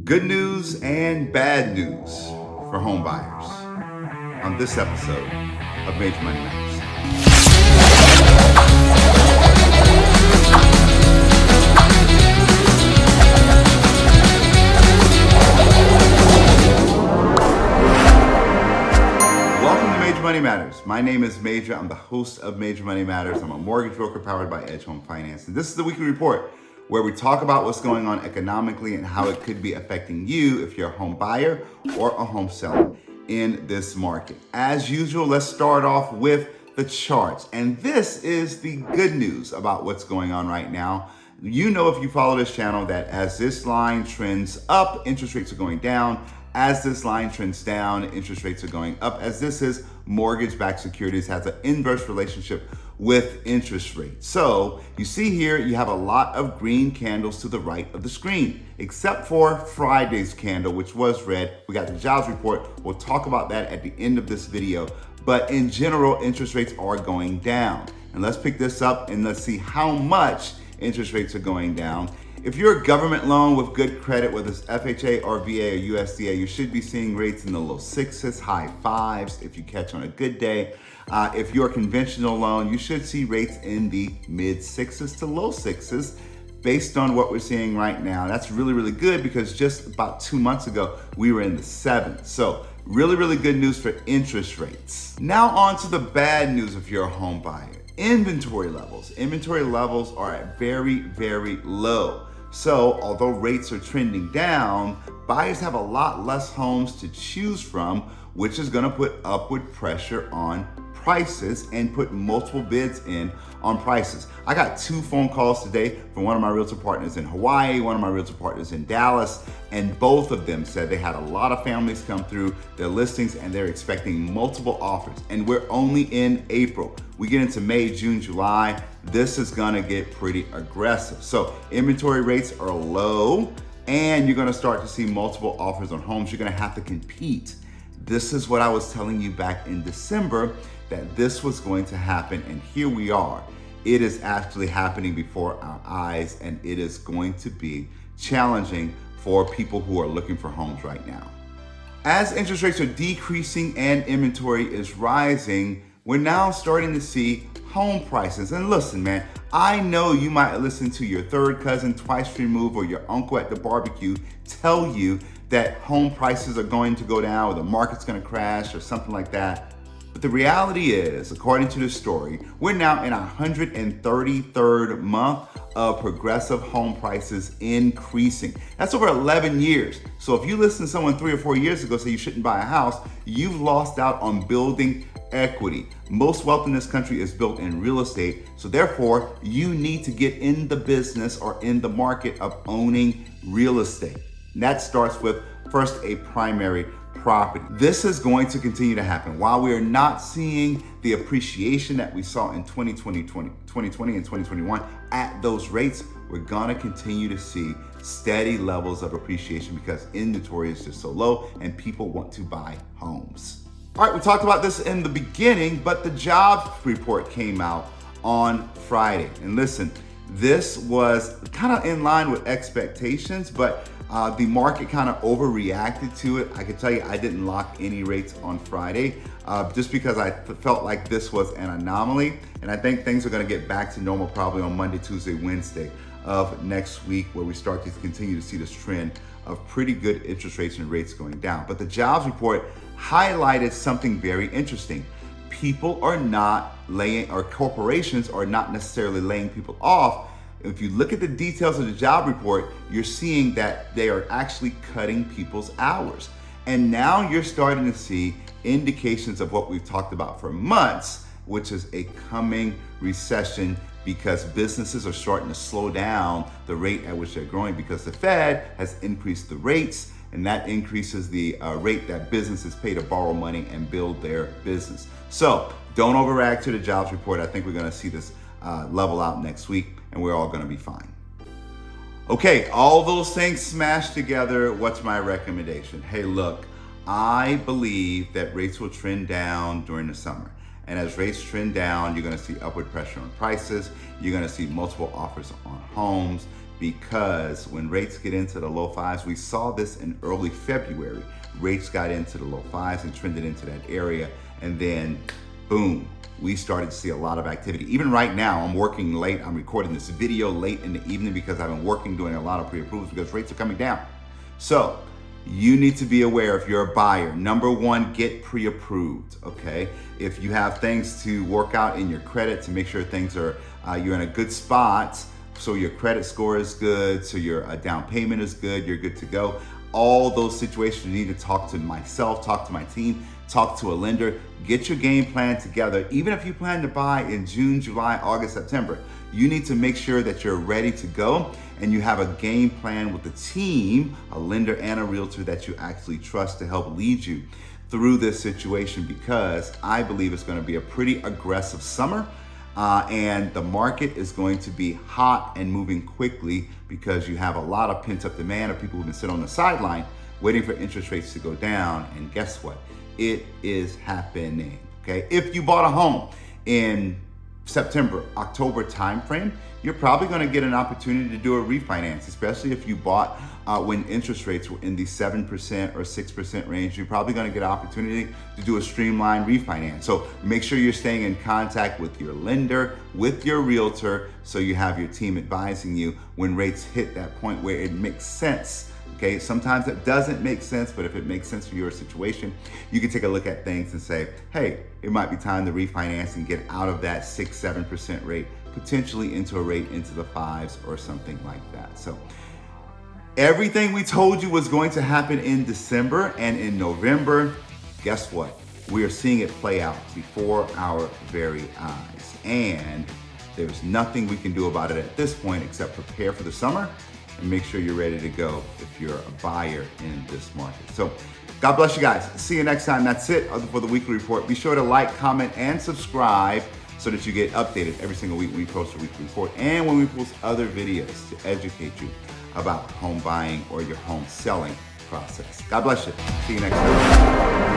Good news and bad news for home buyers on this episode of Major Money Matters. Welcome to Major Money Matters. My name is Major. I'm the host of Major Money Matters. I'm a mortgage broker powered by Edge Home Finance. And this is the weekly report where we talk about what's going on economically and how it could be affecting you if you're a home buyer or a home seller in this market. As usual, let's start off with the charts. And this is the good news about what's going on right now. You know, if you follow this channel, that as this line trends up, interest rates are going down. As this line trends down, interest rates are going up. As this is mortgage-backed securities has an inverse relationship with interest rates. So you see here, you have a lot of green candles to the right of the screen, except for Friday's candle, which was red. We got the jobs report. We'll talk about that at the end of this video. But in general, interest rates are going down. And let's pick this up and let's see how much interest rates are going down. If you're a government loan with good credit, whether it's FHA or VA or USDA, you should be seeing rates in the low sixes, high fives if you catch on a good day. If you're a conventional loan, you should see rates in the mid sixes to low sixes based on what we're seeing right now. That's really, really good because just about 2 months ago, we were in the sevens. So really, really good news for interest rates. Now on to the bad news if you're a home buyer. Inventory levels. Inventory levels are at very, very low. So although rates are trending down, buyers have a lot less homes to choose from, which is gonna put upward pressure on prices and put multiple bids in on prices. I got 2 phone calls today from one of my realtor partners in Hawaii, one of my realtor partners in Dallas, and both of them said they had a lot of families come through their listings and they're expecting multiple offers. And we're only in April. We get into May, June, July. This is gonna get pretty aggressive. So inventory rates are low and you're gonna start to see multiple offers on homes. You're gonna have to compete. This is what I was telling you back in December, that this was going to happen, and here we are. It is actually happening before our eyes, and it is going to be challenging for people who are looking for homes right now. As interest rates are decreasing and inventory is rising, we're now starting to see home prices. And listen, man, I know you might listen to your third cousin twice removed or your uncle at the barbecue tell you that home prices are going to go down or the market's gonna crash or something like that. But the reality is, according to the story, we're now in our 133rd month of progressive home prices increasing. That's over 11 years. So if you listen to someone 3 or 4 years ago say you shouldn't buy a house, you've lost out on building equity. Most wealth in this country is built in real estate. So therefore, you need to get in the business or in the market of owning real estate. And that starts with first a primary property. This is going to continue to happen. While we are not seeing the appreciation that we saw in 2020 and 2021 at those rates, we're gonna continue to see steady levels of appreciation because inventory is just so low and people want to buy homes. All right, we talked about this in the beginning, but the jobs report came out on Friday. And listen, this was kind of in line with expectations, but the market kind of overreacted to it. I can tell you I didn't lock any rates on Friday just because I felt like this was an anomaly. And I think things are going to get back to normal probably on Monday, Tuesday, Wednesday of next week, where we start to continue to see this trend of pretty good interest rates and rates going down. But the jobs report highlighted something very interesting. People are not laying, or corporations are not necessarily laying people off. If you look at the details of the job report, you're seeing that they are actually cutting people's hours. And now you're starting to see indications of what we've talked about for months, which is a coming recession because businesses are starting to slow down the rate at which they're growing because the Fed has increased the rates, and that increases the rate that businesses pay to borrow money and build their business. So don't overreact to the jobs report. I think we're gonna see this level out next week and we're all gonna be fine. Okay, all those things smashed together, what's my recommendation? Hey, look, I believe that rates will trend down during the summer. And as rates trend down, you're gonna see upward pressure on prices. You're gonna see multiple offers on homes. because when rates get into the low fives, we saw this in early February. Rates got into the low fives and trended into that area, and then boom, we started to see a lot of activity. Even right now, I'm working late. I'm recording this video late in the evening because I've been working doing a lot of pre-approvals because rates are coming down. So you need to be aware if you're a buyer. Number one, get pre-approved, okay? If you have things to work out in your credit to make sure things are, you're in a good spot, so your credit score is good, so your down payment is good, you're good to go. All those situations, you need to talk to myself, talk to my team, talk to a lender, get your game plan together. Even if you plan to buy in June, July, August, September, you need to make sure that you're ready to go and you have a game plan with a team, a lender and a realtor that you actually trust to help lead you through this situation, because I believe it's going to be a pretty aggressive summer. And the market is going to be hot and moving quickly because you have a lot of pent-up demand of people who've been sitting on the sideline waiting for interest rates to go down. And guess what? It is happening, okay? If you bought a home in September, October timeframe, you're probably gonna get an opportunity to do a refinance, especially if you bought when interest rates were in the 7% or 6% range. You're probably gonna get an opportunity to do a streamlined refinance. So make sure you're staying in contact with your lender, with your realtor, so you have your team advising you when rates hit that point where it makes sense. Okay, sometimes it doesn't make sense, but if it makes sense for your situation, you can take a look at things and say, hey, it might be time to refinance and get out of that 6-7% rate, potentially into a rate into the fives or something like that. So everything we told you was going to happen in December and in November, guess what? We are seeing it play out before our very eyes. And there's nothing we can do about it at this point except prepare for the summer and make sure you're ready to go if you're a buyer in this market. So God bless you guys. See you next time. That's it for the weekly report. Be sure to like, comment, and subscribe so that you get updated every single week when we post a weekly report and when we post other videos to educate you about home buying or your home selling process. God bless you. See you next time.